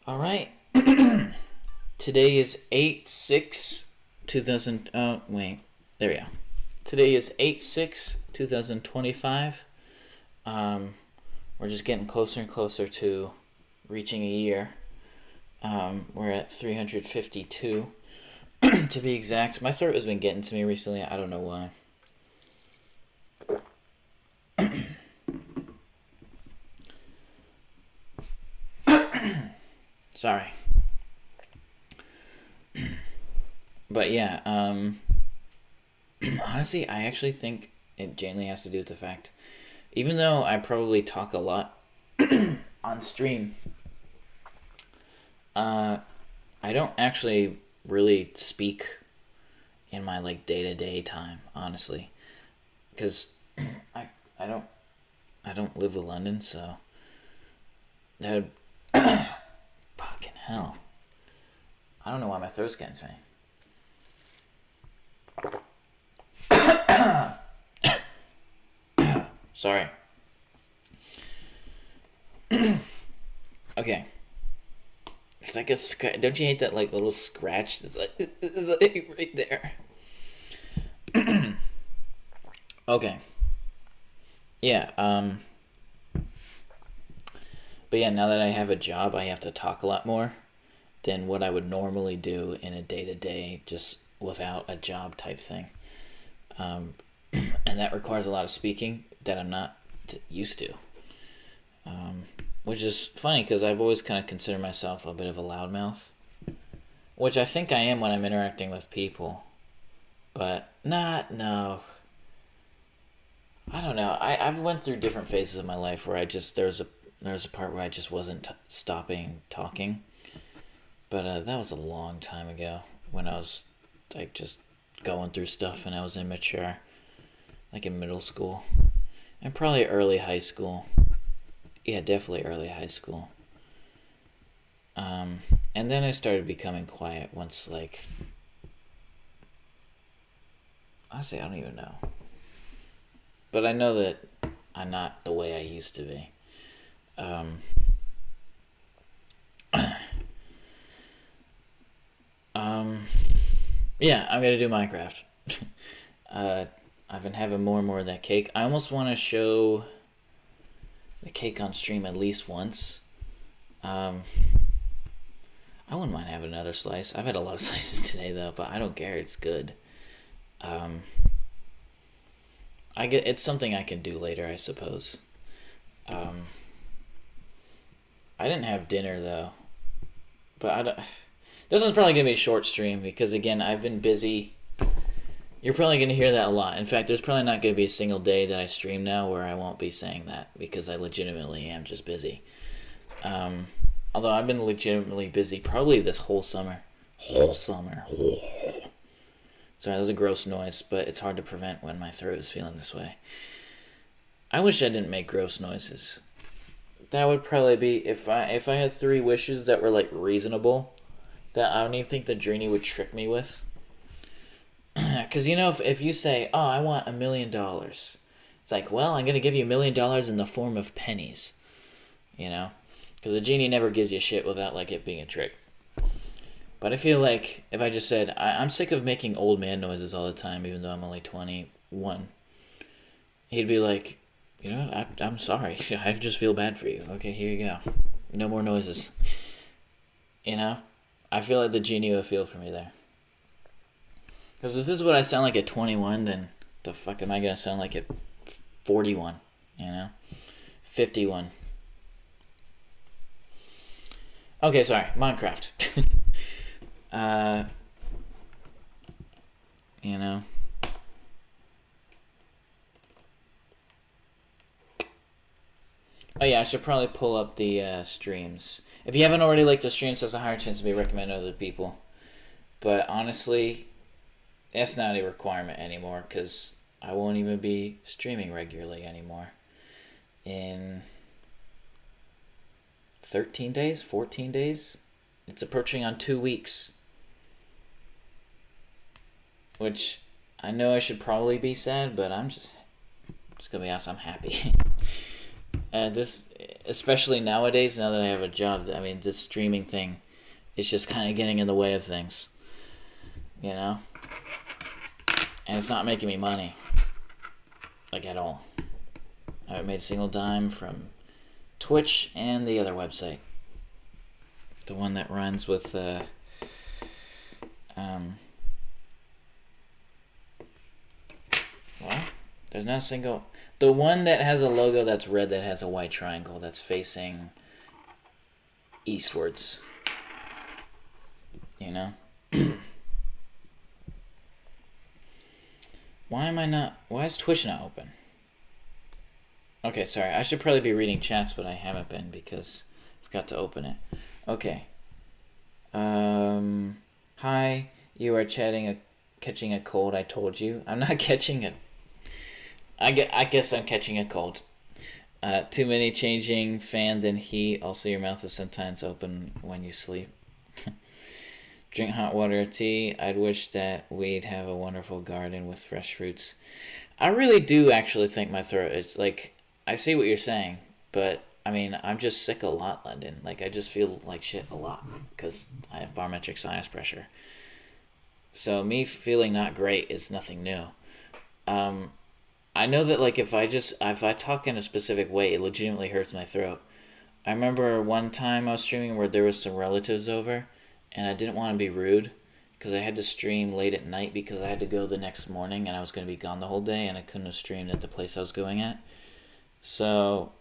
All right. Today is 8/6/2000. Oh, wait. There we go. Today is 8/6/2025. We're just getting closer and closer to reaching a year. We're at 352 to be exact. My throat has been getting to me recently. I don't know why. Sorry. But yeah, honestly, I actually think it genuinely has to do with the fact, even though I probably talk a lot on stream, I don't actually really speak in my like day-to-day time, honestly, because I I don't I don't live with London, so that would, fucking hell. I don't know why my throat's getting to me. Sorry. Okay. It's like a don't you hate that like little scratch that's like, it's like right there? Okay. Yeah, but yeah, now that I have a job, I have to talk a lot more than what I would normally do in a day-to-day just without a job type thing. Um, and that requires a lot of speaking that I'm not used to. Which is funny because I've always kind of considered myself a bit of a loudmouth, which I think I am when I'm interacting with people, but no. I don't know. I've went through different phases of my life where there's a part where I just wasn't stopping talking, but that was a long time ago when I was like just going through stuff and I was immature, like in middle school and probably early high school. Yeah, definitely early high school. And then I started becoming quiet once, like, honestly, I don't even know. But I know that I'm not the way I used to be. Um, yeah, I'm gonna do Minecraft. I've been having more and more of that cake. I almost want to show the cake on stream at least once. I wouldn't mind having another slice. I've had a lot of slices today though, but I don't care. It's good. Um, it's something I can do later, I suppose. Um, I didn't have dinner though, but I don't. This one's probably gonna be a short stream because again, I've been busy. You're probably gonna hear that a lot. In fact, there's probably not gonna be a single day that I stream now where I won't be saying that because I legitimately am just busy. Although I've been legitimately busy probably this whole summer. Whole summer. Sorry, that was a gross noise, but it's hard to prevent when my throat is feeling this way. I wish I didn't make gross noises. That would probably be if I had 3 wishes that were like reasonable, that I don't even think the genie would trick me with. Because you know, if you say, "Oh, I want $1,000,000," it's like, well, I'm gonna give you $1,000,000 in the form of pennies. You know, because the genie never gives you shit without like it being a trick. But I feel like if I just said, I'm sick of making old man noises all the time, even though I'm only 21, he'd be like, you know, I'm sorry. I just feel bad for you. Okay, here you go. No more noises. You know? I feel like the genie would feel for me there. Because if this is what I sound like at 21, then the fuck am I going to sound like at 41? You know? 51. Okay, sorry. Minecraft. You know? Oh yeah, I should probably pull up the streams. If you haven't already liked the streams, there's a higher chance to be recommended to other people. But honestly, that's not a requirement anymore because I won't even be streaming regularly anymore. In 13 days, 14 days, it's approaching on 2 weeks. Which I know I should probably be sad, but I'm just gonna be honest, I'm happy. especially nowadays, now that I have a job, I mean, this streaming thing is just kind of getting in the way of things, you know? And it's not making me money, like, at all. I haven't made a single dime from Twitch and the other website. The one that runs with, well, there's not a single... The one that has a logo that's red that has a white triangle that's facing eastwards. You know? Why is Twitch not open? Okay, sorry. I should probably be reading chats, but I haven't been because I forgot to open it. Okay. Hi, you are catching a cold, I told you. I'm not catching it. I guess I'm catching a cold. Too many changing fan than heat. Also, your mouth is sometimes open when you sleep. Drink hot water or tea. I'd wish that we'd have a wonderful garden with fresh fruits. I really do actually think my throat is like... I see what you're saying, but I mean, I'm just sick a lot, London. Like, I just feel like shit a lot because I have barometric sinus pressure. So me feeling not great is nothing new. I know that, like, if I talk in a specific way, it legitimately hurts my throat. I remember one time I was streaming where there was some relatives over, and I didn't want to be rude because I had to stream late at night because I had to go the next morning and I was going to be gone the whole day and I couldn't have streamed at the place I was going at. So,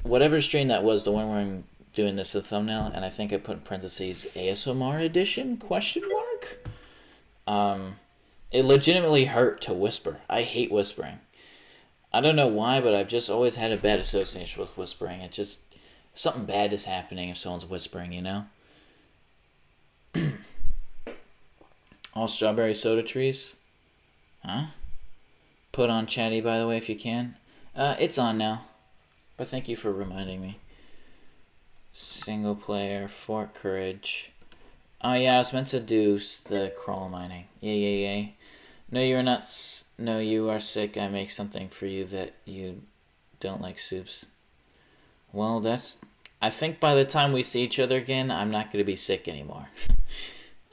whatever stream that was, the one where I'm doing this as a thumbnail, and I think I put in parentheses ASMR edition, ? It legitimately hurt to whisper. I hate whispering. I don't know why, but I've just always had a bad association with whispering. It just... Something bad is happening if someone's whispering, you know? All strawberry soda trees? Huh? Put on chatty, by the way, if you can. It's on now. But thank you for reminding me. Single player, Fort Courage. Oh yeah, I was meant to do the crawl mining. Yay. No, you're not... No, you are sick. I make something for you that you don't like soups. Well, that's... I think by the time we see each other again, I'm not going to be sick anymore.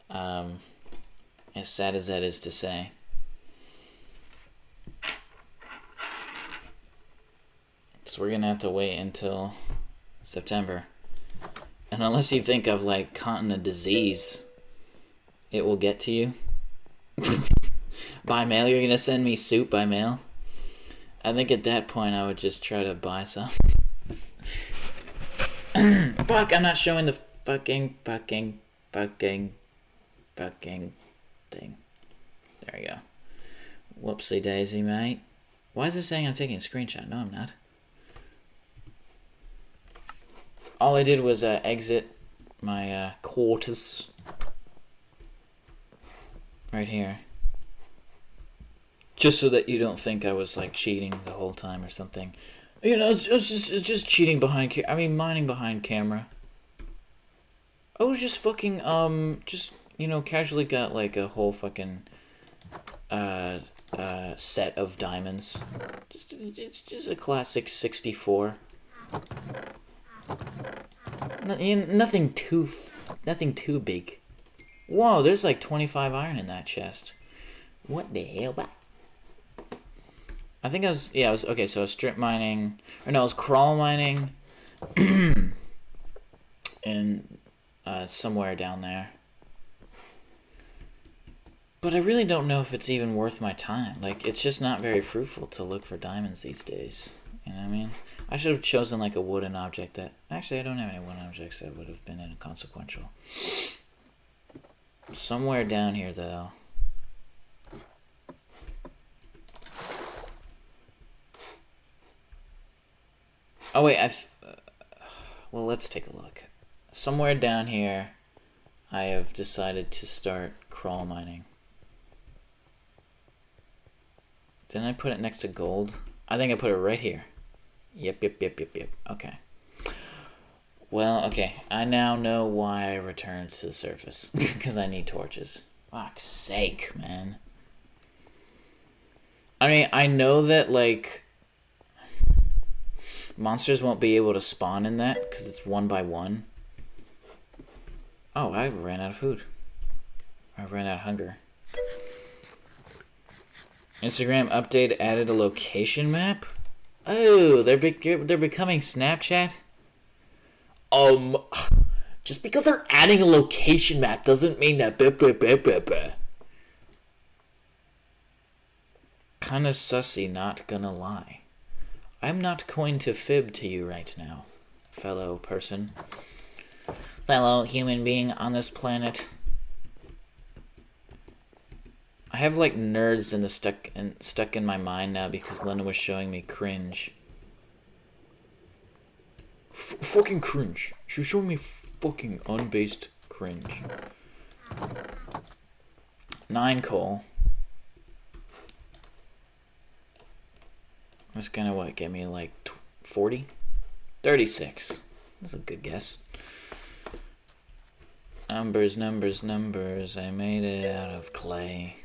As sad as that is to say. So we're going to have to wait until September. And unless you think I've, like, caught a disease, it will get to you. By mail? You're going to send me soup by mail? I think at that point I would just try to buy some. Fuck, I'm not showing the fucking thing. There we go. Whoopsie daisy, mate. Why is it saying I'm taking a screenshot? No, I'm not. All I did was exit my quarters. Right here. Just so that you don't think I was, like, cheating the whole time or something. You know, it's just cheating behind mining behind camera. I was just fucking, you know, casually got, like, a whole fucking, set of diamonds. Just a classic 64. Nothing too big. Whoa, there's like 25 iron in that chest. What the hell, man? I think I was okay, so I was strip mining, or no, I was crawl mining, and somewhere down there. But I really don't know if it's even worth my time. Like, it's just not very fruitful to look for diamonds these days. You know what I mean? I should have chosen, like, a wooden object that... Actually, I don't have any wooden objects that would have been inconsequential. Somewhere down here, though... Oh, wait, well, let's take a look. Somewhere down here, I have decided to start crawl mining. Didn't I put it next to gold? I think I put it right here. Yep. Okay. Well, okay. I now know why I returned to the surface. Because I need torches. Fuck's sake, man. I mean, I know that, like... Monsters won't be able to spawn in that because it's 1 by 1. Oh, I ran out of food. I ran out of hunger. Instagram update added a location map. Oh, they're becoming Snapchat. Just because they're adding a location map doesn't mean that. Kinda sussy, not gonna lie. I'm not going to fib to you right now, fellow person. Fellow human being on this planet. I have like nerds in the stuck in my mind now because Linda was showing me cringe. Fucking cringe. She was showing me fucking unbased cringe. 9 coal. That's gonna what get me like 40? 36. That's a good guess. Numbers, numbers, numbers. I made it out of clay.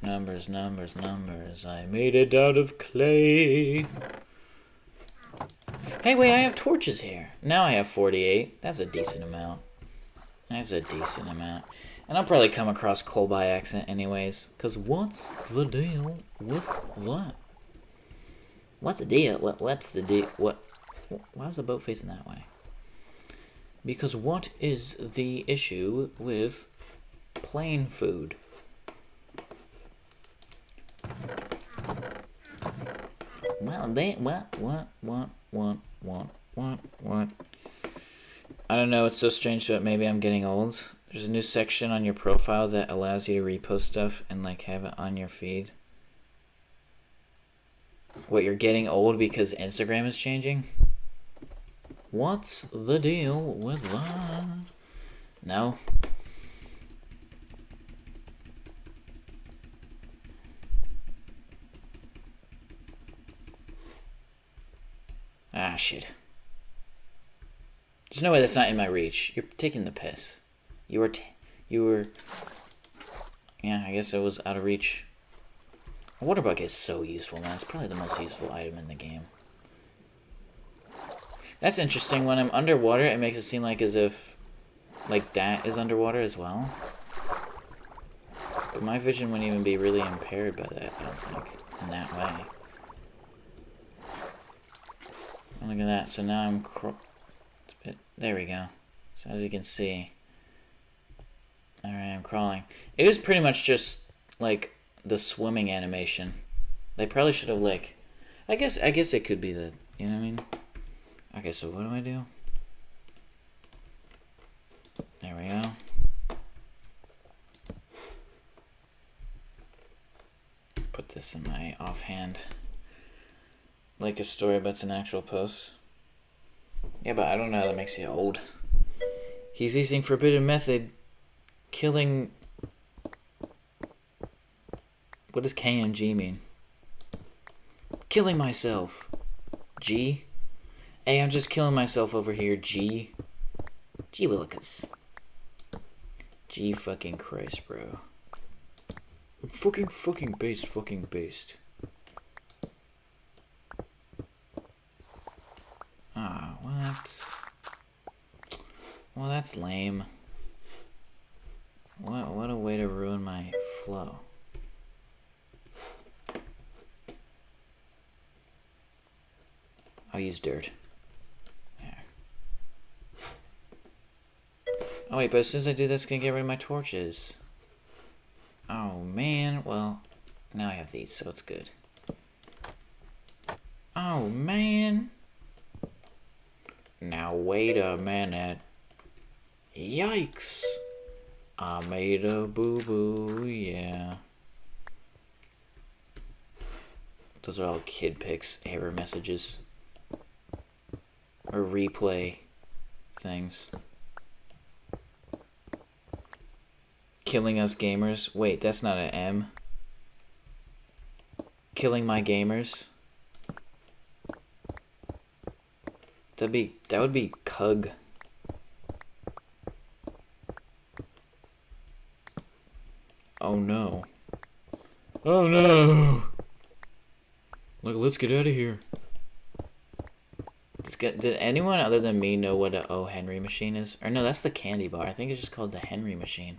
Numbers, numbers, numbers. I made it out of clay. Hey, wait, I have torches here. Now I have 48. That's a decent amount. That's a decent amount. And I'll probably come across coal by accident anyways. Because what's the deal with that? What's the deal? What's the deal? Why is the boat facing that way? Because what is the issue with plain food? Well, what? I don't know, it's so strange, but maybe I'm getting old. There's a new section on your profile that allows you to repost stuff and like have it on your feed. What, you're getting old because Instagram is changing? What's the deal with that? No. Ah, shit. There's no way that's not in my reach. You're taking the piss. You were... Yeah, I guess it was out of reach. A water bucket is so useful, man. It's probably the most useful item in the game. That's interesting. When I'm underwater, it makes it seem like as if... like, that is underwater as well. But my vision wouldn't even be really impaired by that, I don't think. In that way. Look at that. So now I'm... there we go. So as you can see... Alright, I'm crawling. It is pretty much just, like, the swimming animation. They probably should have, like... I guess it could be the... You know what I mean? Okay, so what do I do? There we go. Put this in my offhand. Like a story, but it's an actual post. Yeah, but I don't know how that makes you old. He's using forbidden method. Killing... What does KMG mean? Killing myself. G? Hey, I'm just killing myself over here, G. Gee willikers. G fucking Christ, bro. Fucking based. Ah, what? Well, that's lame. What a way to ruin my flow. I'll use dirt. There. Oh wait, but as soon as I do this, it's gonna get rid of my torches. Oh man, well, now I have these, so it's good. Oh man. Now wait a minute. Yikes. I made a boo-boo, yeah. Those are all kid pics, error messages. Or replay things. Killing us gamers. Wait, that's not an M. Killing my gamers. That would be Cug. Oh no. Oh no! Like, let's get out of here. Did anyone other than me know what a O. Henry machine is? Or no, that's the candy bar. I think it's just called the Henry machine.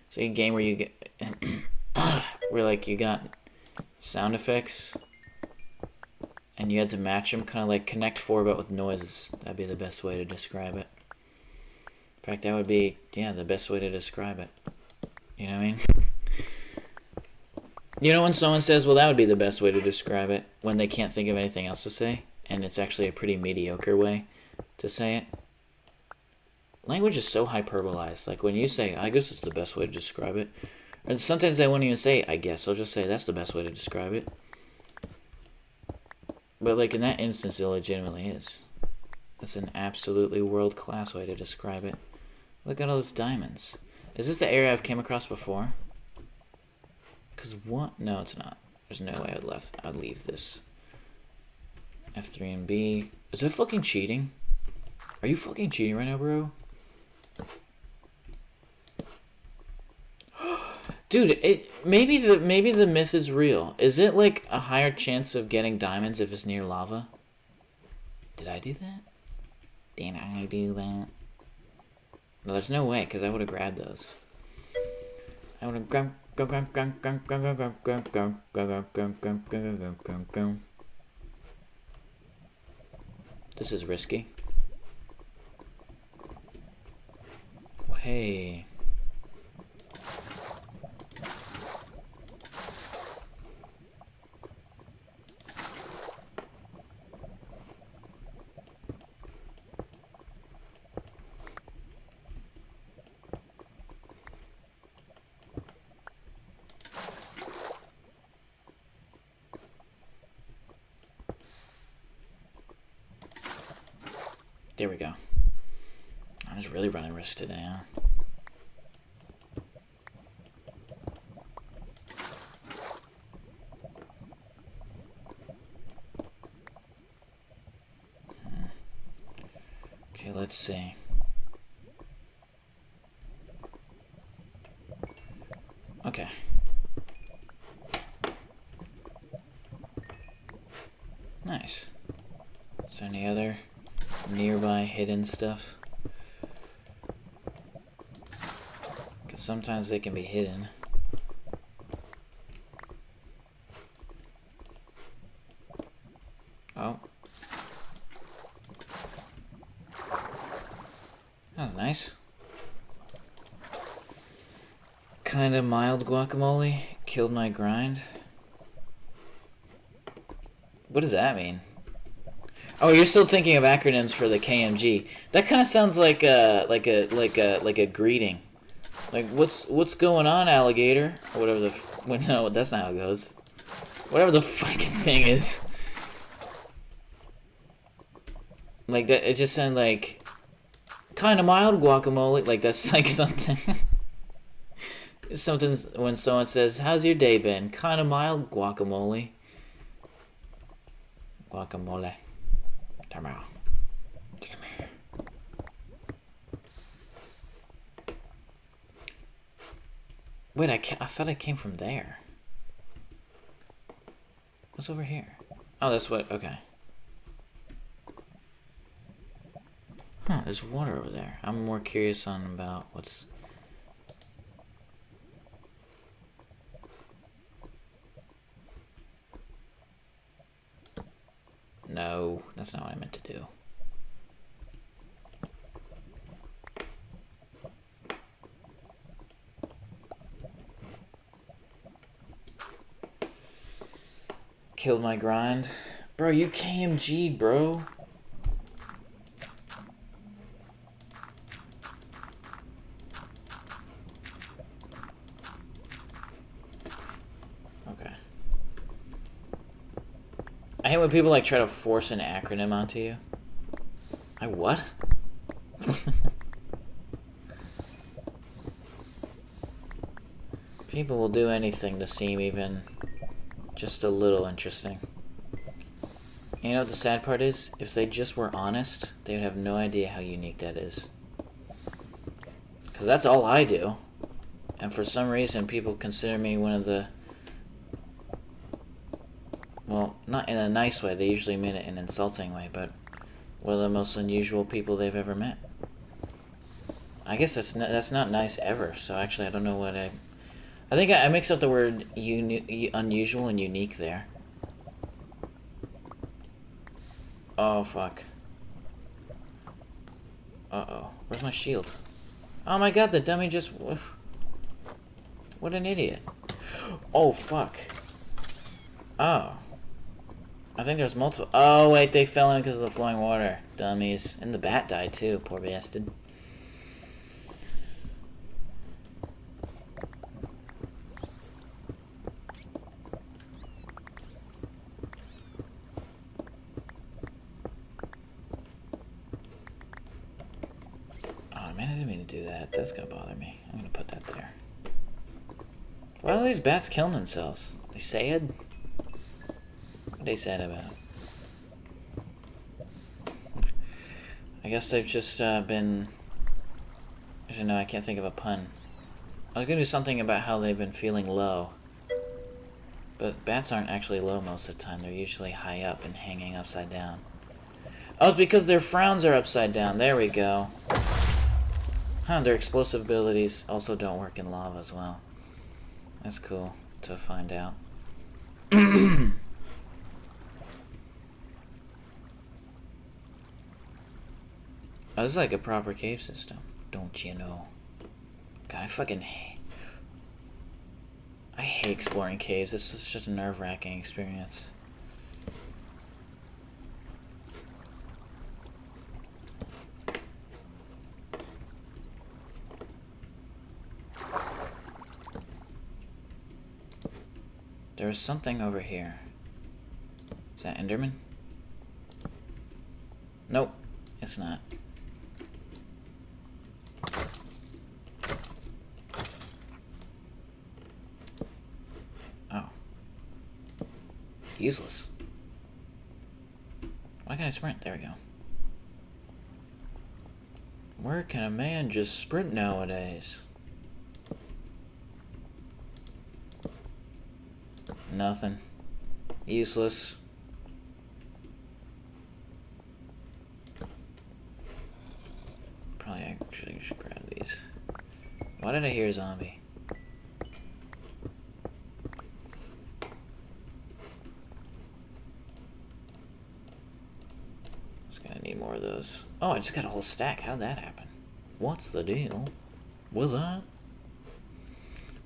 It's a game where you get... where, like, you got sound effects... and you had to match them, kind of like Connect 4, but with noises. That'd be the best way to describe it. In fact, that would be, yeah, the best way to describe it. You know what I mean? You know when someone says, well, that would be the best way to describe it, when they can't think of anything else to say, and it's actually a pretty mediocre way to say it? Language is so hyperbolized. Like, when you say, I guess it's the best way to describe it, and sometimes they won't even say, I guess. They'll just say, that's the best way to describe it. But, like, in that instance, it legitimately is. That's an absolutely world-class way to describe it. Look at all those diamonds. Is this the area I've came across before? Because what? No, it's not. There's no way I'd leave this. F3 and B. Is that fucking cheating? Are you fucking cheating right now, bro? Dude, maybe the myth is real. Is it like a higher chance of getting diamonds if it's near lava? Did I do that? Did I do that? No, there's no way, because I would have grabbed those. I would have grabbed. This is risky. Hey. There we go. I'm just really running risk today, huh? Okay, let's see. Okay. Nice. Is there any other nearby hidden stuff? Because sometimes they can be hidden. Oh. That was nice. Kinda mild guacamole. Killed my grind. What does that mean? Oh, you're still thinking of acronyms for the KMG. That kind of sounds like a greeting. Like, what's going on, alligator? Or whatever the. Well, no, that's not how it goes. Whatever the fucking thing is. Like that. It just sounded like kind of mild guacamole. Like that's like something. Something when someone says, "How's your day been?" Kind of mild guacamole. Guacamole. Come here. Come here. Wait, I thought I came from there. What's over here? Oh, that's what. Okay. Huh, there's water over there. I'm more curious on about what's... No, that's not what I meant to do. Killed my grind. Bro, you KMG'd, bro. Okay. I hate when people like try to force an acronym onto you. I what? People will do anything to seem even just a little interesting. You know what the sad part is? If they just were honest, they would have no idea how unique that is. Because that's all I do. And for some reason, people consider me one of the... Well, not in a nice way. They usually mean it in an insulting way, but one of the most unusual people they've ever met. I guess that's not nice ever. So actually, I don't know what I think I mixed up the word unusual and unique there. Oh fuck. Uh-oh. Where's my shield? Oh my god, the dummy just... What an idiot. Oh, fuck. Oh. I think there's multiple... Oh, wait, they fell in because of the flowing water. Dummies. And the bat died, too. Poor bastard. Oh, man, I didn't mean to do that. That's gonna bother me. I'm gonna put that there. Why are these bats killing themselves? They sad? What are they sad about? I guess they've just been... Actually, no, I can't think of a pun. I was gonna do something about how they've been feeling low. But bats aren't actually low most of the time. They're usually high up and hanging upside down. Oh, it's because their frowns are upside down. There we go. Huh, their explosive abilities also don't work in lava as well. That's cool to find out. Oh, this is like a proper cave system. Don't you know? God, I fucking hate... I hate exploring caves. This is just a nerve-wracking experience. There's something over here. Is that Enderman? Nope, it's not. Oh. Useless. Why can't I sprint? There we go. Where can a man just sprint nowadays? Nothing. Useless. Probably actually should grab these. Why did I hear a zombie? Just gonna need more of those. Oh, I just got a whole stack. How'd that happen? What's the deal with that?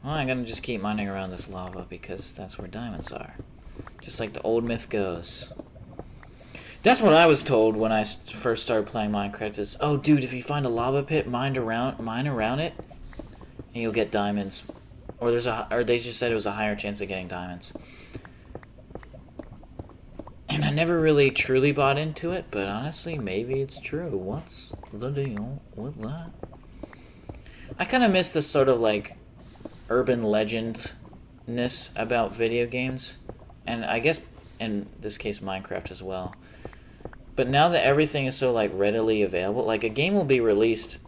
Well, I'm gonna just keep mining around this lava because that's where diamonds are. Just like the old myth goes. That's what I was told when I first started playing Minecraft is, oh dude, if you find a lava pit, mine around it, and you'll get diamonds. Or they just said it was a higher chance of getting diamonds. And I never really truly bought into it, but honestly, maybe it's true. What's the deal with that? I kind of miss this sort of like urban legendness about video games, and I guess in this case Minecraft as well. But now that everything is so like readily available, like a game will be released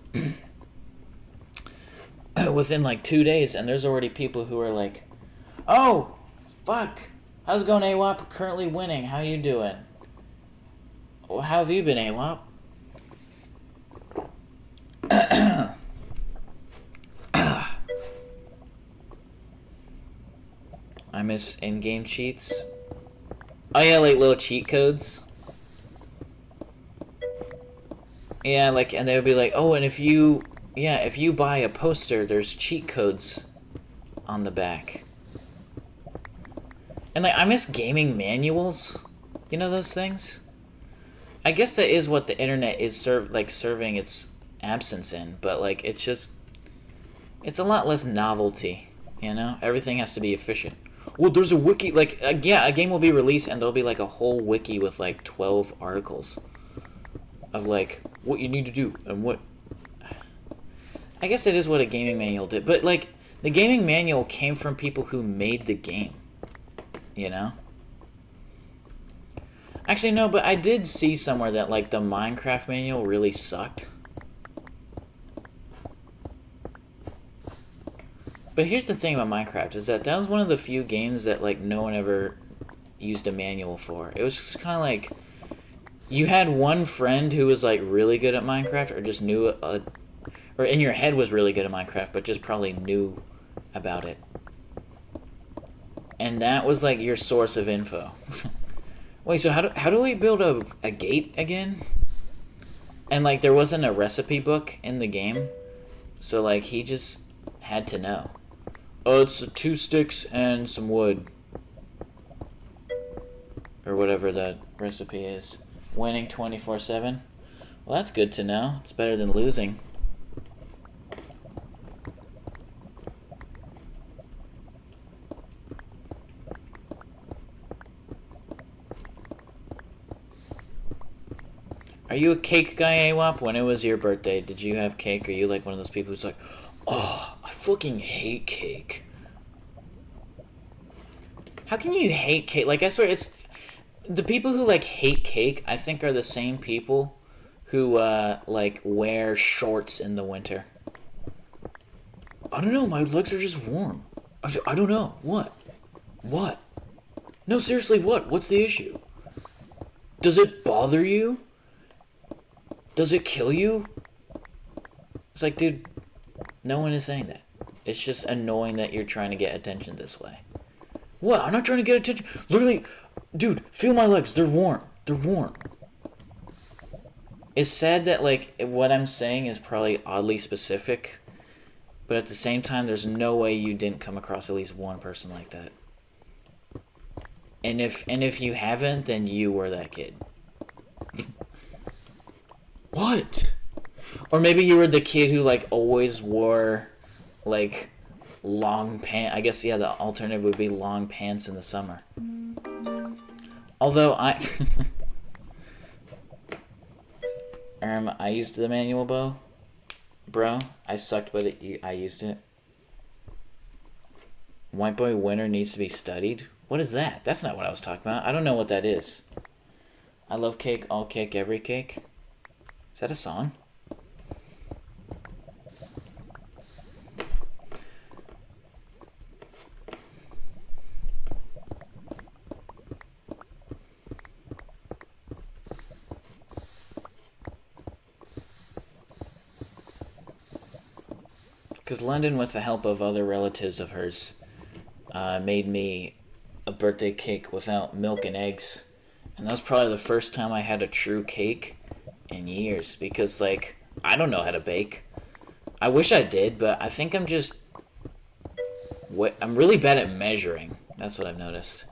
within like 2 days, and there's already people who are like, "Oh, fuck, how's it going, AWOP? Currently winning. How you doing? Well, how have you been, AWOP?" I miss in-game cheats. Oh yeah, like little cheat codes. Yeah, like, and they would be like, oh, and if you buy a poster, there's cheat codes on the back. And like, I miss gaming manuals. You know those things? I guess that is what the internet is serving its absence in, but like, it's a lot less novelty, you know? Everything has to be efficient. Well, there's a wiki, like, yeah, a game will be released and there'll be, like, a whole wiki with, like, 12 articles of, like, what you need to do and what... I guess it is what a gaming manual did, but, like, the gaming manual came from people who made the game, you know? Actually, no, but I did see somewhere that, like, the Minecraft manual really sucked. But here's the thing about Minecraft, is that was one of the few games that, like, no one ever used a manual for. It was just kind of like, You had one friend who was like really good at Minecraft, or just knew or in your head was really good at Minecraft, but just probably knew about it. And that was like your source of info. Wait, so how do we build a gate again? And like there wasn't a recipe book in the game, so like he just had to know. Oh, it's 2 sticks and some wood, or whatever that recipe is. Winning 24/7. Well, that's good to know. It's better than losing. Are you a cake guy, AWAP? When it was your birthday, did you have cake? Are you like one of those people who's like, oh, I fucking hate cake? How can you hate cake? Like, I swear, it's the people who like hate cake. I think are the same people who like wear shorts in the winter. I don't know. My legs are just warm. I don't know. What? What? No, seriously, what? What's the issue? Does it bother you? Does it kill you? It's like, dude, no one is saying that. It's just annoying that you're trying to get attention this way. What? I'm not trying to get attention. Literally, dude, feel my legs. They're warm. They're warm. It's sad that, like, what I'm saying is probably oddly specific, but at the same time, there's no way you didn't come across at least one person like that. And if you haven't, then you were that kid. What? Or maybe you were the kid who like always wore like long pants. I guess yeah, the alternative would be long pants in the summer. Although I I used the manual bow. Bro, I sucked but I used it. White boy winter needs to be studied. What is that? That's not what I was talking about. I don't know what that is. I love cake, all cake, every cake. Is that a song? Because London, with the help of other relatives of hers, made me a birthday cake without milk and eggs. And that was probably the first time I had a true cake in years. Because, like, I don't know how to bake. I wish I did, but I think I'm just... I'm really bad at measuring. That's what I've noticed.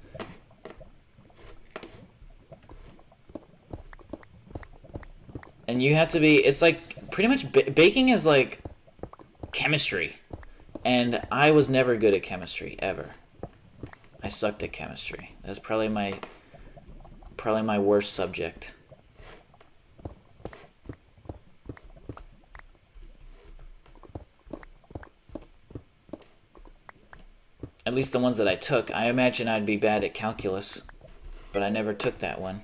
And you have to be... It's like, pretty much... Baking is like chemistry. And I was never good at chemistry, ever. I sucked at chemistry. That's probably my worst subject. At least the ones that I took. I imagine I'd be bad at calculus, but I never took that one.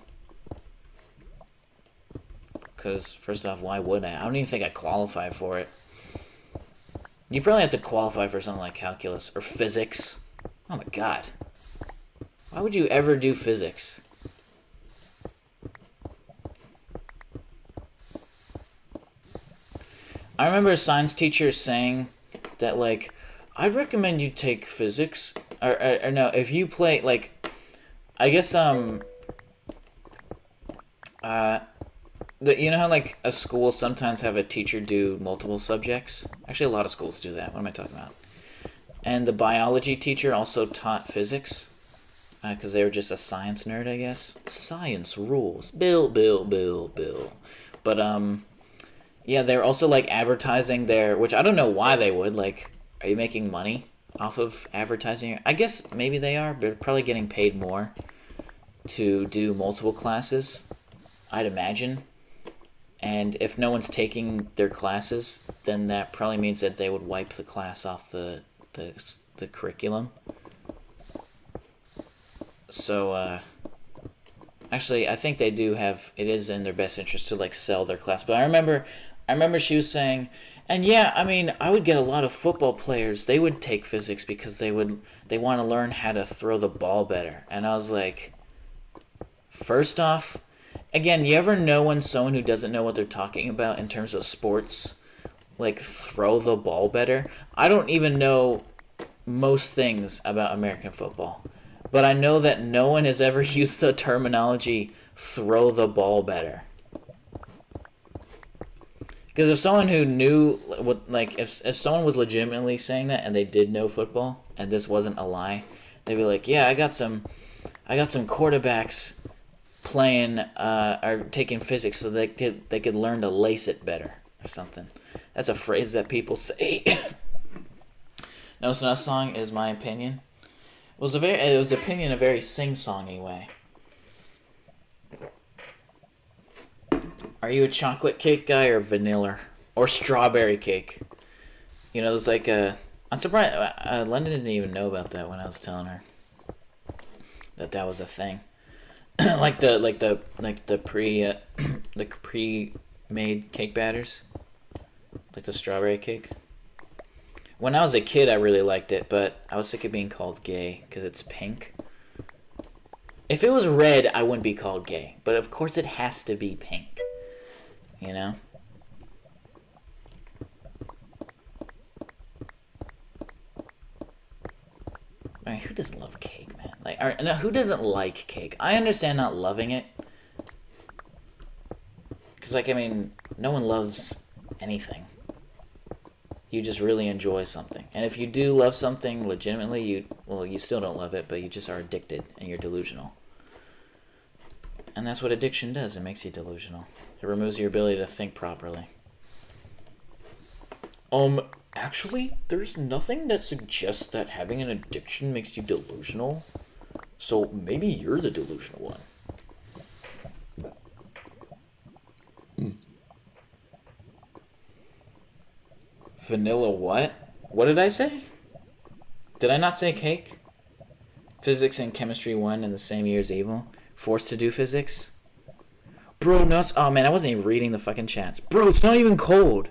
Because, first off, why would I? I don't even think I qualify for it. You probably have to qualify for something like calculus or physics. Oh my god. Why would you ever do physics? I remember a science teacher saying that, like, I'd recommend you take physics. Or no, if you play, like, I guess, you know how, like, a school sometimes have a teacher do multiple subjects? Actually, a lot of schools do that. What am I talking about? And the biology teacher also taught physics. Because they were just a science nerd, I guess. Science rules. Bill. But, yeah, they're also, like, advertising their... Which I don't know why they would. Like, are you making money off of advertising? I guess maybe they are, but they're probably getting paid more to do multiple classes, I'd imagine. And if no one's taking their classes, then that probably means that they would wipe the class off the curriculum. So, actually, I think they do have... It is in their best interest to, like, sell their class. But I remember she was saying... And yeah, I mean, I would get a lot of football players. They would take physics because they want to learn how to throw the ball better. And I was like... First off, Again, you ever know when someone who doesn't know what they're talking about in terms of sports, like, throw the ball better? I don't even know most things about American football, but I know that no one has ever used the terminology throw the ball better. Because if someone who knew what, like, if someone was legitimately saying that and they did know football and this wasn't a lie, they'd be like, yeah, I got some quarterbacks playing or taking physics so they could learn to lace it better or something. That's a phrase that people say. No, so that song is my opinion. It was opinion in a very sing-songy way. Are you a chocolate cake guy or vanilla or strawberry cake? You know, there's like a. I'm surprised London didn't even know about that when I was telling her that was a thing. like the pre-made cake batters, like the strawberry cake. When I was a kid, I really liked it, but I was sick of being called gay because it's pink. If it was red, I wouldn't be called gay, but of course it has to be pink. You know? I mean, who doesn't love cake, man? Like, no, who doesn't like cake? I understand not loving it. Because, like, I mean, no one loves anything. You just really enjoy something. And if you do love something legitimately, you still don't love it, but you just are addicted and you're delusional. And that's what addiction does. It makes you delusional. It removes your ability to think properly. Actually, there's nothing that suggests that having an addiction makes you delusional. So maybe you're the delusional one. Vanilla what? What did I say? Did I not say cake? Physics and chemistry 1 in the same year as evil. Forced to do physics. Bro, no. Oh man, I wasn't even reading the fucking chats. Bro, it's not even cold.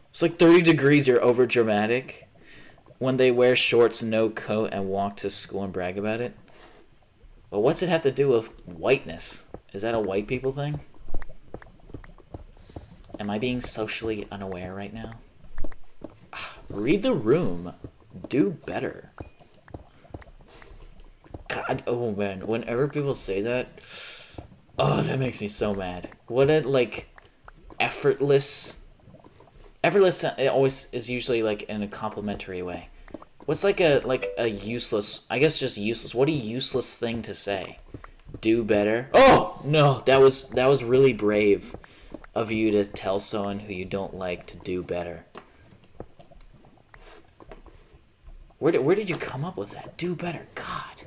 It's like 30 degrees. You're over dramatic. When they wear shorts, no coat, and walk to school and brag about it. Well, what's it have to do with whiteness? Is that a white people thing? Am I being socially unaware right now? Read the room. Do better. God, oh man, whenever people say that, oh, that makes me so mad. What a, like, effortless, it always is usually, like, in a complimentary way. What's, like a useless, I guess just useless, what a useless thing to say. Do better. Oh, no, that was really brave of you to tell someone who you don't like to do better. Where did you come up with that? Do better. God.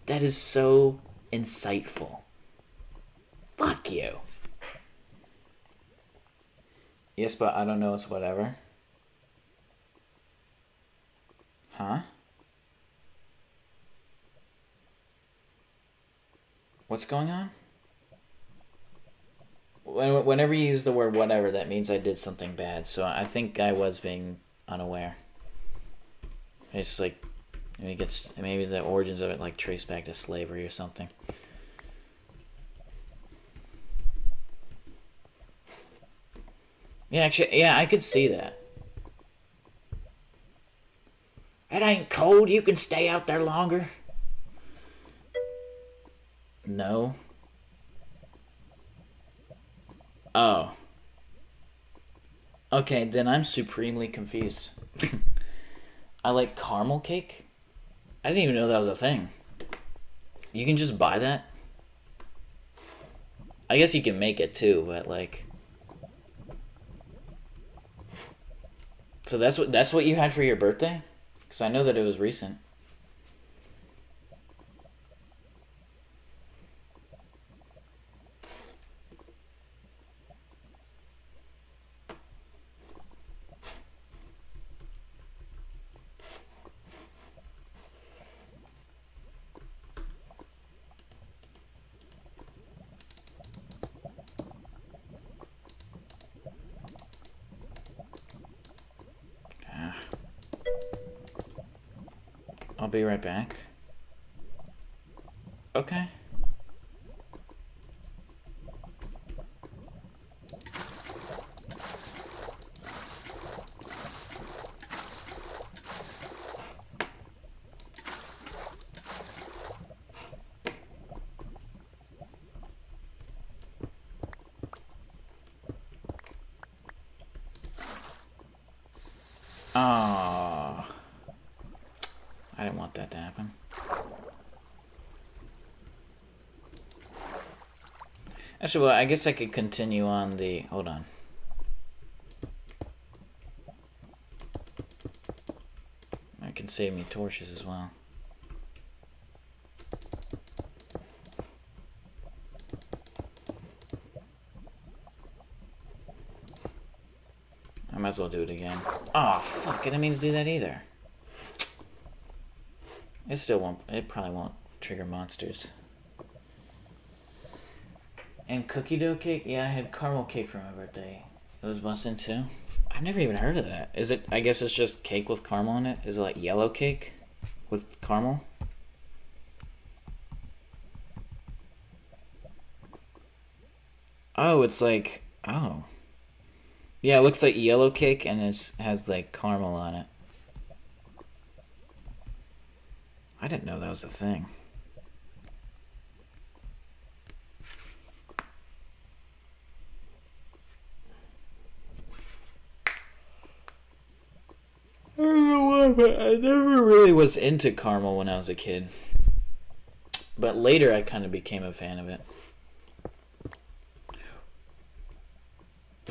That is so insightful. Fuck you. Yes, but I don't know. It's whatever. Huh? What's going on? Whenever you use the word whatever, that means I did something bad. So I think I was being unaware. It's like, maybe the origins of it like trace back to slavery or something. Yeah, actually, yeah, I could see that. It ain't cold. You can stay out there longer. No. Oh. Okay, then I'm supremely confused. I like caramel cake? I didn't even know that was a thing. You can just buy that? I guess you can make it too, but like... So that's what you had for your birthday? Because I know that it was recent. I'll be right back. Okay. Oh, I didn't want that to happen. Actually, well, I guess I could continue on the... Hold on. That can save me torches as well. I might as well do it again. Oh, fuck. I didn't mean to do that either. It still won't... It probably won't trigger monsters. And cookie dough cake? Yeah, I had caramel cake for my birthday. It was bussin' too. I've never even heard of that. Is it... I guess it's just cake with caramel in it? Is it like yellow cake with caramel? Oh, it's like... Oh. Yeah, it looks like yellow cake and it has like caramel on it. I didn't know that was a thing. I don't know why, but I never really was into caramel when I was a kid. But later I kind of became a fan of it.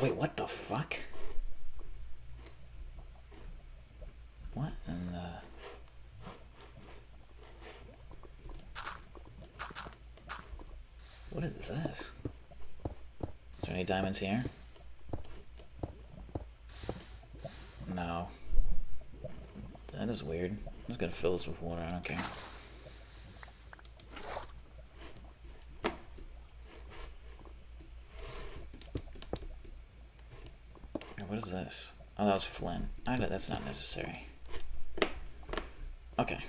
Wait, what the fuck? What in the... What is this? Is there any diamonds here? No. That is weird. I'm just gonna fill this with water, I don't care. What is this? Oh, that was flint. That's not necessary. Okay.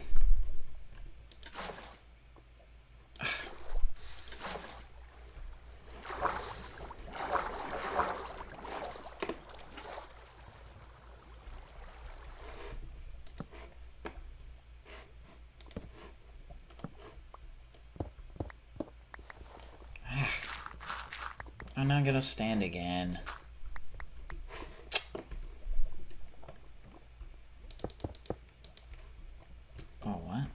I'm not gonna stand again. Oh, what?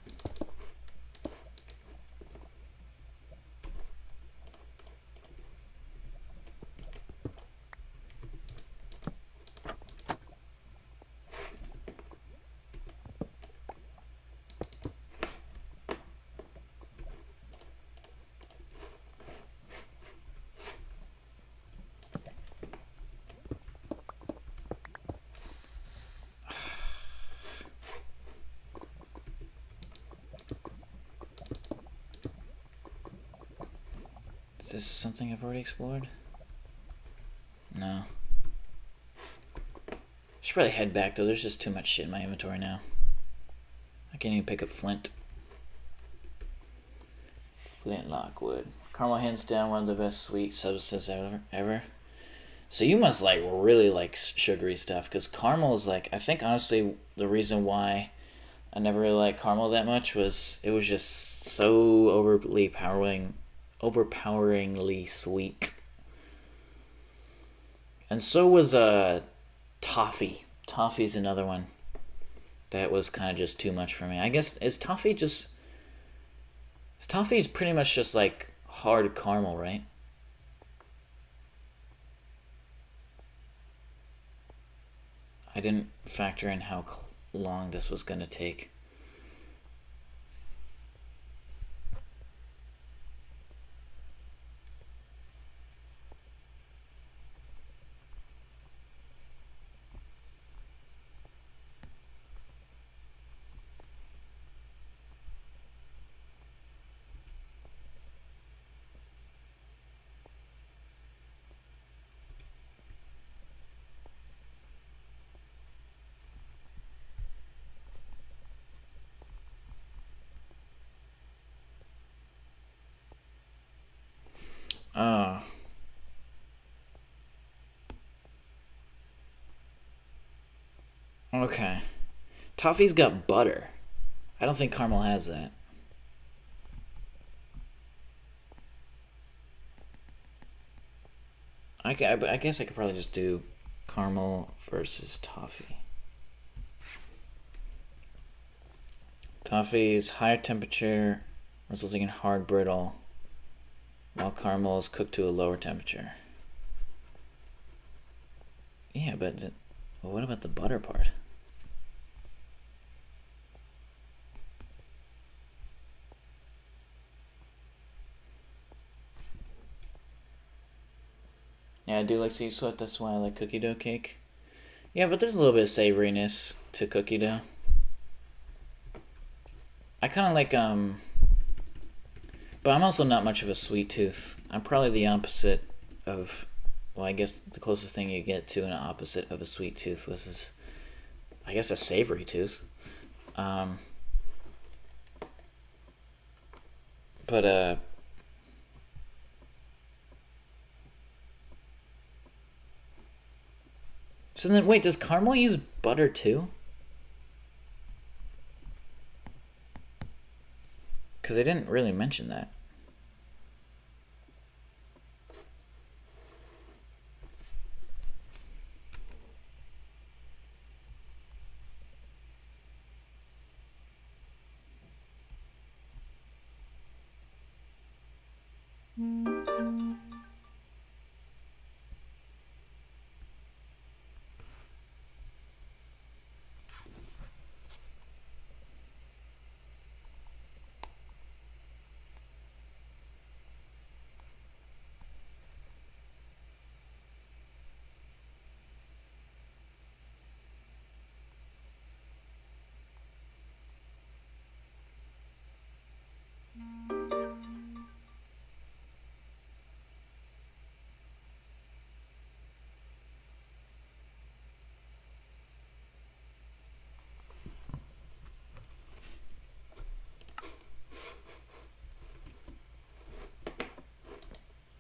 Is this something I've already explored? No. Should probably head back though. There's just too much shit in my inventory now. I can't even pick up flint. Flintlock wood. Caramel hands down one of the best sweet substances ever. So you must like really like sugary stuff, because caramel is like, I think honestly the reason why I never really liked caramel that much was it was just so overpoweringly sweet. And so was toffee. Toffee's another one that was kind of just too much for me. I guess toffee's pretty much just like hard caramel, right? I didn't factor in how long this was going to take. Oh. Okay. Toffee's got butter. I don't think caramel has that. I guess I could probably just do caramel versus toffee. Toffee is higher temperature, resulting in hard brittle, while caramel is cooked to a lower temperature. Yeah, but what about the butter part? Yeah, I do like sea sweat. That's why I like cookie dough cake. Yeah, but there's a little bit of savoriness to cookie dough. I kind of like, but I'm also not much of a sweet tooth. I'm probably the opposite of, well, I guess the closest thing you get to an opposite of a sweet tooth was, I guess, a savory tooth. But, so then, wait, does caramel use butter too? Because they didn't really mention that.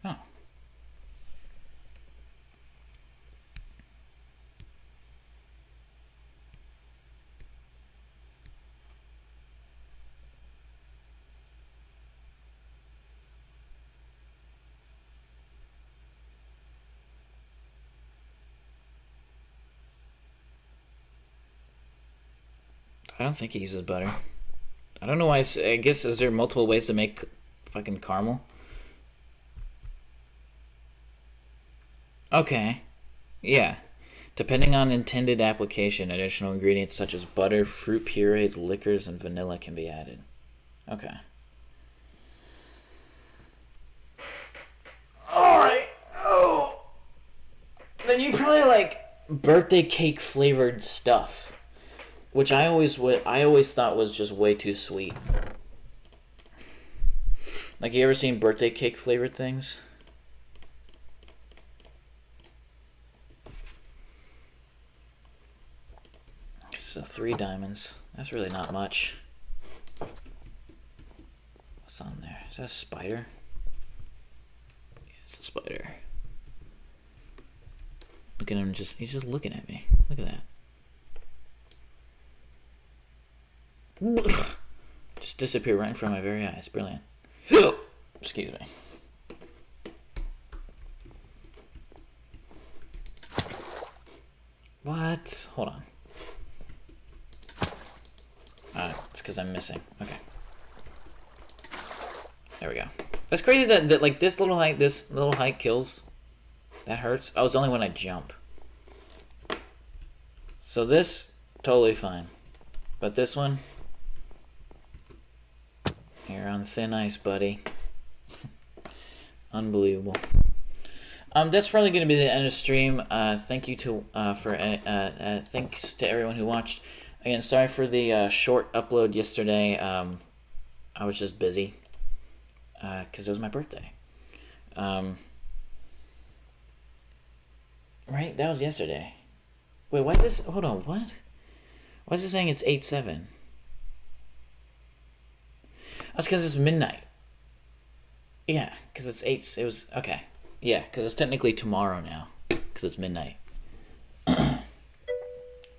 Oh. I don't think he uses butter. I don't know why. I guess, is there multiple ways to make fucking caramel? Okay. Yeah. Depending on intended application, additional ingredients such as butter, fruit purees, liquors, and vanilla can be added. Okay. Alright. Oh. Then you probably like birthday cake flavored stuff, which I always thought was just way too sweet. Like, you ever seen birthday cake flavored things? So 3 diamonds. That's really not much. What's on there? Is that a spider? Yeah, it's a spider. Look at him, he's just looking at me. Look at that. Just disappear right in front of my very eyes. Brilliant. Excuse me. What? Hold on. It's because I'm missing. Okay. There we go. That's crazy that like this little height kills. That hurts. Oh, it's only when I jump. So this, totally fine. But this one, you're on thin ice, buddy. Unbelievable. That's probably going to be the end of stream. Thank you to thanks to everyone who watched. Again, sorry for the short upload yesterday. I was just busy because it was my birthday. Right, that was yesterday. Wait, why is this? Hold on, what? Why is it saying it's 8/7? That's because it's midnight. Yeah, because it's 8. It was okay. Yeah, because it's technically tomorrow now, because it's midnight.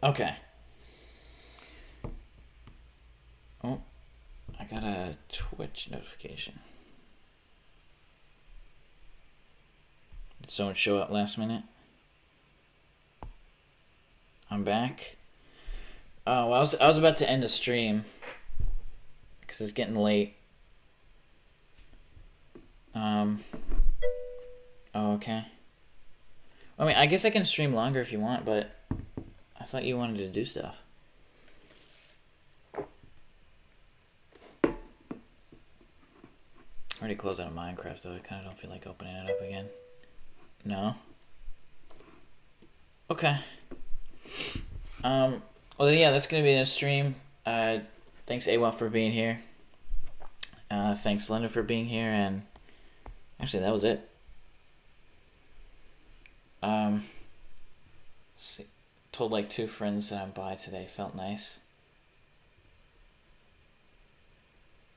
Okay. Oh, I got a Twitch notification. Did someone show up last minute? I'm back. Oh, well, I was about to end the stream, because it's getting late. Oh, okay. I mean, I guess I can stream longer if you want, but I thought you wanted to do stuff. I already closed out of Minecraft, though. I kind of don't feel like opening it up again. No? Okay. Well, yeah, that's going to be in a stream. Thanks, AWA, for being here. Thanks, Linda, for being here, and actually, that was it. See, told like 2 friends that I'm bi today. Felt nice.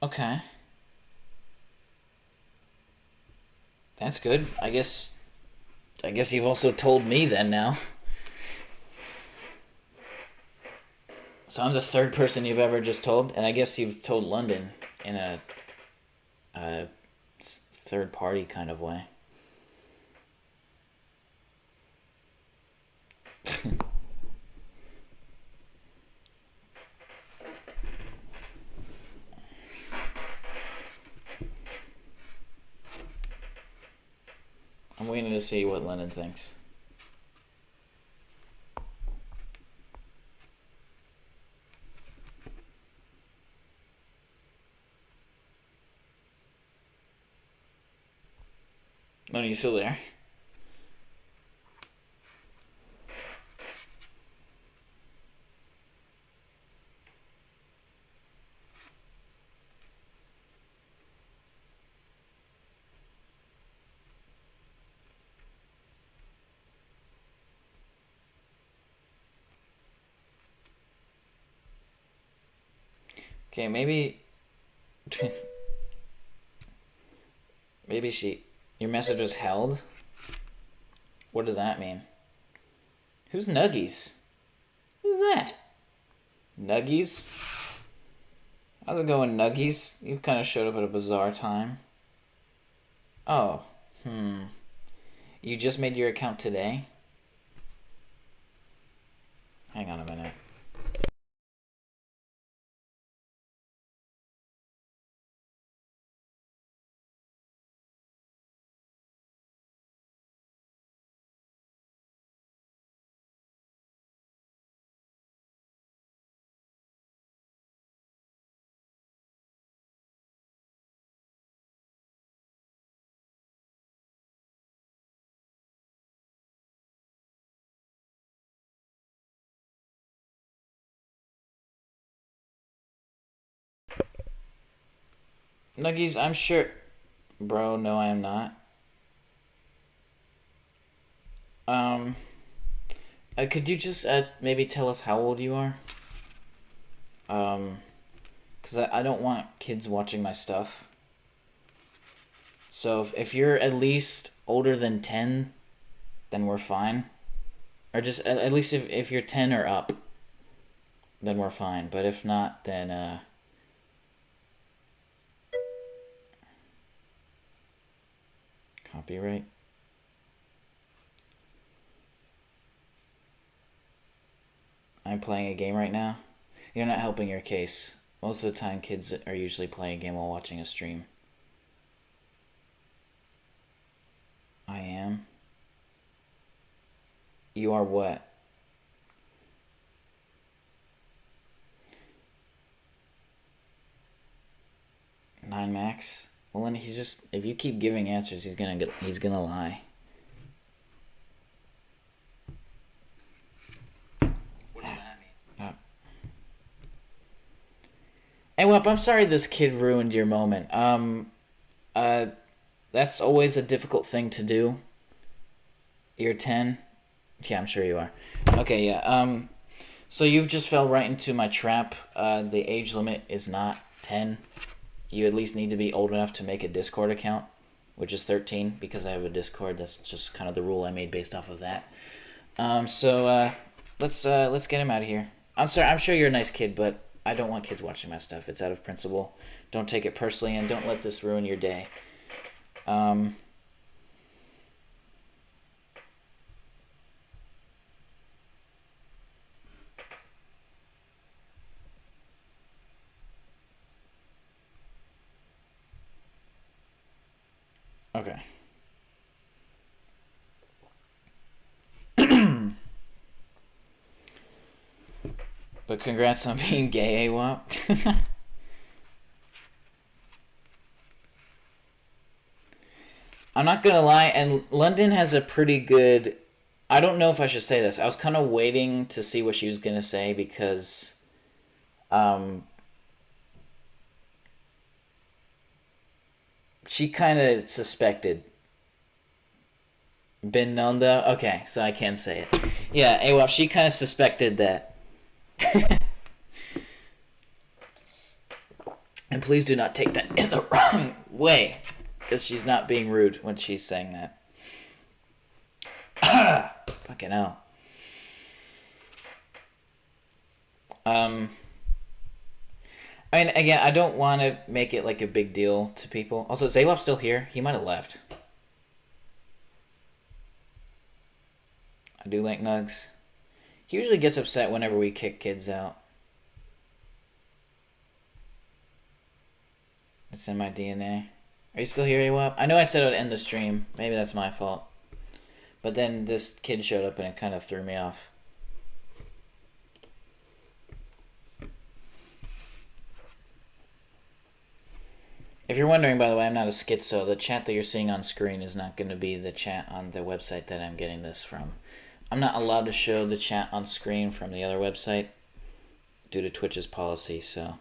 Okay. That's good. I guess you've also told me then now. So I'm the 3rd person you've ever just told, and I guess you've told London in a third party kind of way. I'm waiting to see what Lennon thinks. Lennon, you still there? Okay, maybe your message was held. What does that mean? Who's Nuggies? Who's that? Nuggies? How's it going, Nuggies? You kind of showed up at a bizarre time. Oh, You just made your account today? Hang on a minute. Nuggies, I'm sure... Bro, no, I am not. Could you just maybe tell us how old you are? Because I don't want kids watching my stuff. So if you're at least older than 10, then we're fine. Or just at least if you're 10 or up, then we're fine. But if not, then copyright. I'm playing a game right now. You're not helping your case. Most of the time, kids are usually playing a game while watching a stream. I am. You are what? Nine max? Well, then he's just... If you keep giving answers, he's gonna lie. What does that mean? Hey, Wep, I'm sorry this kid ruined your moment. That's always a difficult thing to do. You're 10? Yeah, I'm sure you are. Okay, yeah. So you've just fell right into my trap. The age limit is not 10. You at least need to be old enough to make a Discord account, which is 13, because I have a Discord. That's just kind of the rule I made based off of that. Let's get him out of here. I'm sorry, I'm sure you're a nice kid, but I don't want kids watching my stuff. It's out of principle. Don't take it personally, and don't let this ruin your day. Okay. But congrats on being gay, AWOP. I'm not gonna lie, and London has a pretty good... I don't know if I should say this. I was kind of waiting to see what she was gonna say because... she kind of suspected. Been known, though? Okay, so I can say it. Yeah, AWOP, she kind of suspected that. And please do not take that in the wrong way, because she's not being rude when she's saying that. Fucking hell. I mean, again, I don't want to make it like a big deal to people. Also, is AWOP still here? He might have left. I do like Nugs. He usually gets upset whenever we kick kids out. It's in my DNA. Are you still here, AWOP? I know I said I would end the stream. Maybe that's my fault. But then this kid showed up and it kind of threw me off. If you're wondering, by the way, I'm not a schizo. The chat that you're seeing on screen is not going to be the chat on the website that I'm getting this from. I'm not allowed to show the chat on screen from the other website due to Twitch's policy, so...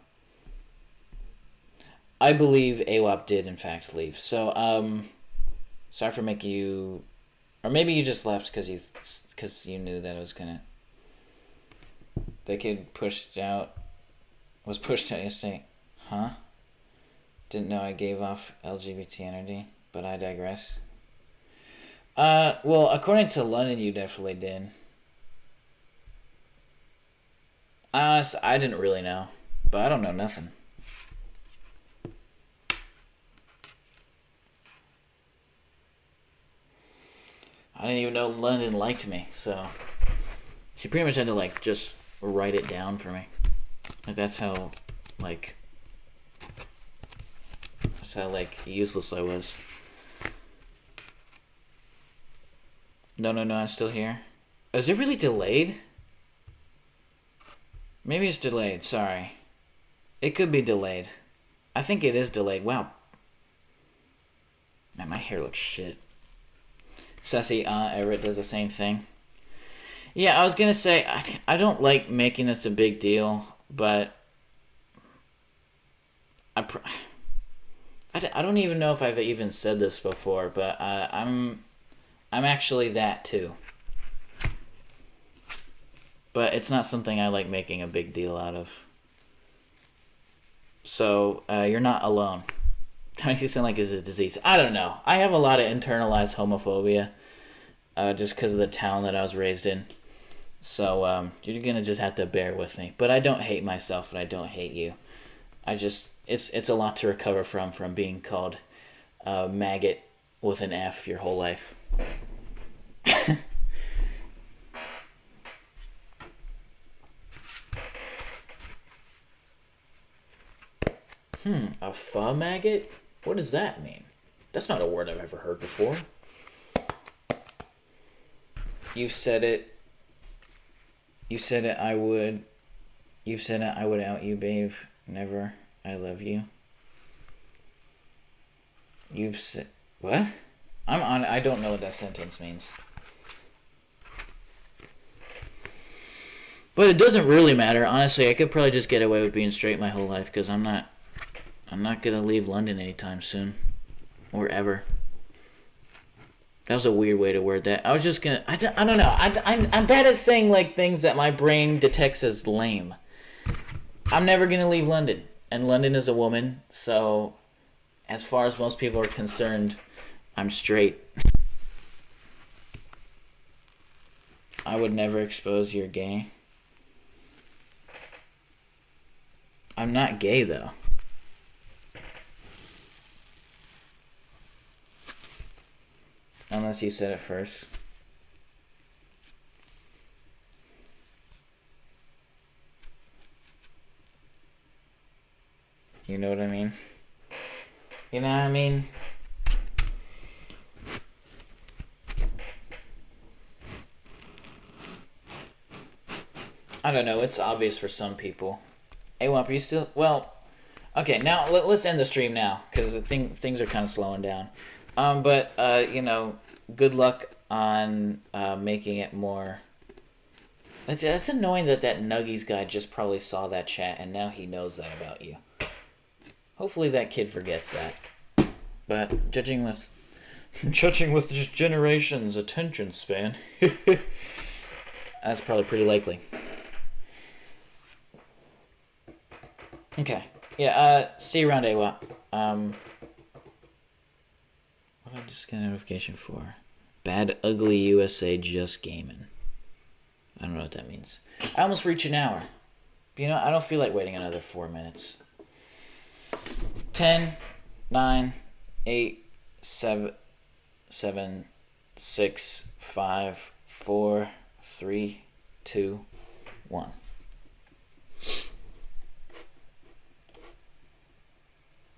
I believe AWOP did, in fact, leave. So, sorry for making you... Or maybe you just left because you knew that it was going to... The kid was pushed out yesterday. Huh? Didn't know I gave off LGBT energy, but I digress. Well, according to London, you definitely did. Honestly, I didn't really know, but I don't know nothing. I didn't even know London liked me, so... She pretty much had to, like, just write it down for me. Like, that's how, like, useless I was. No, I'm still here. Is it really delayed? Maybe it's delayed, sorry. It could be delayed. I think it is delayed. Wow. Man, my hair looks shit. Sassy Everett does the same thing. Yeah, I was gonna say, I don't like making this a big deal, but I don't even know if I've even said this before, but I'm actually that too. But it's not something I like making a big deal out of. So, you're not alone. That makes you sound like it's a disease. I don't know. I have a lot of internalized homophobia, just because of the town that I was raised in. So, you're gonna just have to bear with me. But I don't hate myself, and I don't hate you. It's a lot to recover from being called maggot with an F your whole life. A pho maggot? What does that mean? That's not a word I've ever heard before. You said it, I would... You said it, I would out you, babe. Never. I love you. You've said... What? I don't know what that sentence means. But it doesn't really matter. Honestly, I could probably just get away with being straight my whole life, because I'm not gonna leave London anytime soon. Or ever. That was a weird way to word that. I was just gonna... I don't know. I'm bad at saying, like, things that my brain detects as lame. I'm never gonna leave London. And London is a woman, so... As far as most people are concerned, I'm straight. I would never expose you're gay. I'm not gay, though. Unless you said it first. You know what I mean? You know what I mean? I don't know. It's obvious for some people. Hey, Wump, are you still... Well, okay, now let's end the stream now, because things are kind of slowing down. But, good luck on making it more... That's annoying that Nuggies guy just probably saw that chat, and now he knows that about you. Hopefully that kid forgets that. But judging with just generations' attention span, that's probably pretty likely. Okay. Yeah, see you around AWAP. What did I just get a notification for? Bad Ugly USA Just Gaming. I don't know what that means. I almost reached an hour. But, I don't feel like waiting another 4 minutes. 10, 9, 8, 7, 6, 5, 4, 3, 2, 1.